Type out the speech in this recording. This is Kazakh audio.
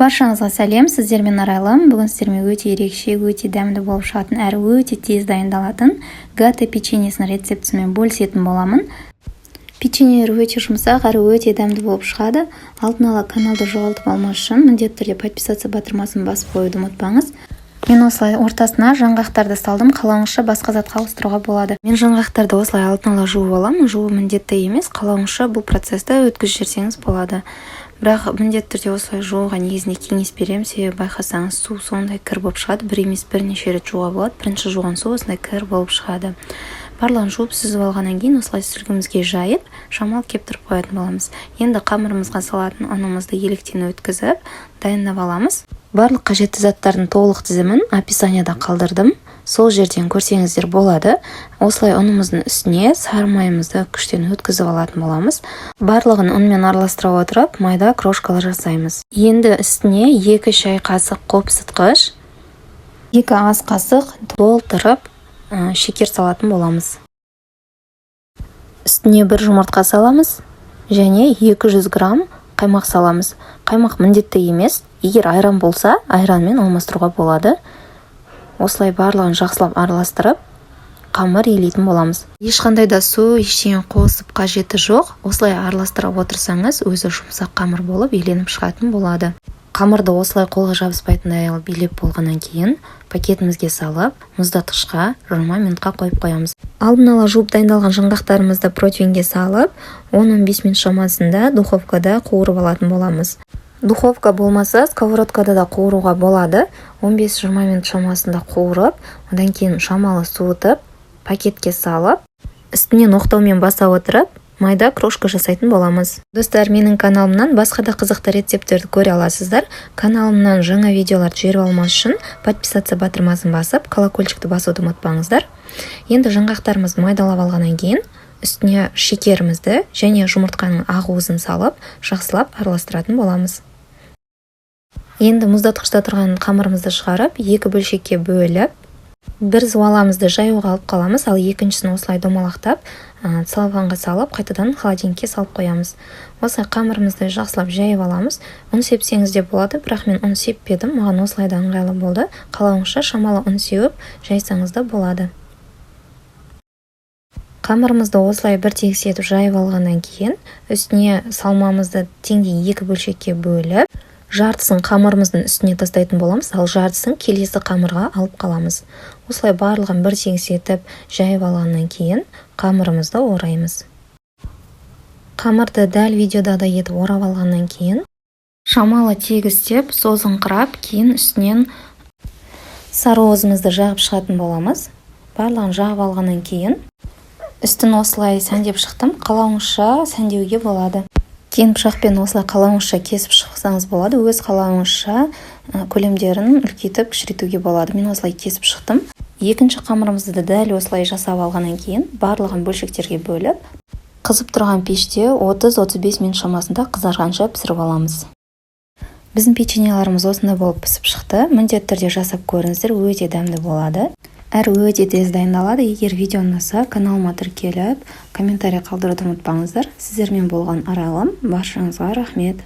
Баршаңызға сәлем, сіздермен Арайлым. Бүгін сіздермен өте ерекше, өте дәмді болып шығатын, әрі өте тез дайындалатын гата печеньесінің рецептісімен бөлісетін боламын. Печеньелер өте жұмсақ, әрі өте дәмді болып шығады. Алдын ала каналды жоғалтып алмас үшін міндетті түрде подписаться батырмасын басып қоюды ұмытпаңыз. Мен осылай ортасына жаңғақтарды салдым, қалауыңызша басқа затқа ауыстыруға болады. Мен жаңғақтарды осылай алдын ала жуып аламын. Жуу міндетті емес, қалауыңызша бұл процесті өткізіп жіберсеңіз болады. Бірақ міндетті түрде осылай жууға негізінде кеңес беремін, себебі байқасаңыз су сондай кір болып шығады. Бір емес бірнеше рет жууға болады. Бірінші жуған су осындай кір болып шығады. Барлығын жуып сүзіп алғаннан кейін осылай сүлгімізге жайып, шамал кептіріп қоятын боламыз. Енді қамырымызға салатын ұнымызды електен өткізіп, дайындап аламыз. Барлық қажетті заттардың толық тізімін описанияда қалдырдым. Сол жерден көрсеңіздер болады. Осылай ұнымыздың үстіне сары майымызды күштен өткізіп алатын боламыз. Барлығын ұнмен араластыра отырып, майда крошкалар жасаймыз. Енді үстіне 2 шай қасық қопсытқыш, 2 ас қасық толтырып шекер салатын боламыз. Үстіне 1 жұмыртқа саламыз және 200 грамм қаймақ саламыз. Қаймақ міндетті емес, егер айран болса, айранмен алмастыруға болады. Осылай барлығын жақсылап араластырып, қамыр елейтін боламыз. Ешқандай да су, ештеңе қосып қажеті жоқ. Осылай араластырып отырсаңыз, өзі жұмсақ қамыр болып еленіп шығатын болады. Қамырды осылай қолға жабыспайтындай билеп болғаннан кейін пакетімізге салып, мұздатқышқа 20 минутқа қойып қоямыз. Алдын ала жуып дайындалған жаңғақтарымызды противеньге салып, 10-15 минут шамасында духовкада қуырып алатын боламыз. Духовка болмаса, сковородкада да қуыруға болады. 15-20 минут шамасында қуырып, одан кейін шамалы суытып, пакетке салып, үстінен оқтаумен баса отырып, майда крошка жасайтын боламыз. Достар, менің каналымнан басқа да қызықты рецептерді көре аласыздар. Каналымнан жаңа видеоларды жіберіп алмас үшін подписаться батырмасын басып, колокольчикті басуды ұмытпаңыздар. Енді жаңғақтарымызды майдалап алғаннан кейін үстіне шекерімізді және жұмыртқаның ақ уызын салып, жақсылап араластыратын боламыз. Енді мұздатқышта тұрған қамырымызды шығарып, 2 бөлшекке бөліп, бір зуаламызды жаюға алып қаламыз, ал екіншісін осылай домалақтап, целлофанға салып, қайтадан холодильникке салып қоямыз. Осылай қамырымызды жақсылап жайып аламыз. Ұн сепсеңіз де болады, бірақ мен ұн сеппедім, маған осылай да ыңғайлы болды. Қалауыңызша шамалы ұн сеуіп, жайсаңыз да болады. Қамырымызды осылай бір тегіс етіп жайып алғаннан кейін, үстіне салмамызды теңдей 2 бөлшекке бөліп, жартысын қамырымыздың үстіне тастайтын боламыз, ал жартысын келесі қамырға алып қаламыз. Осылай барлығын бір тегіс етіп жайып алғаннан кейін қамырымызды ораймыз. Қамырды дәл видеодағыдай етіп орап алғаннан кейін шамалы тегістеп, созыңқырап, кейін үстінен сары уызымызды жағып шығатын боламыз. Барлығын жағып алғаннан кейін үстін осылай сәндеп шықтым. Қалауыңызша сәндеуге болады. Кейін пышақпен осылай қалауыңызша кесіп шықсаңыз болады. Өз қалауыңызша көлемдерін үлкейтіп кішірейтуге болады. Мен осылай кесіп шықтым. Екінші қамырымызды дәл осылай жасап алғаннан кейін барлығын бөлшектерге бөліп, қызып тұрған пеште 30-35 минут шамасында қызарғанша пісіріп аламыз. Біздің печеньеларымыз осындай болып пісіп шықты. Міндетті түрде жасап көріңіздер, өте дәмді болады. Әрі өте тез дайындалады. Егер видео ұнаса, каналыма тіркеліп, комментарий қалдыруды ұмытпаңыздар. Сіздермен болған Арайлым. Баршаңызға рахмет.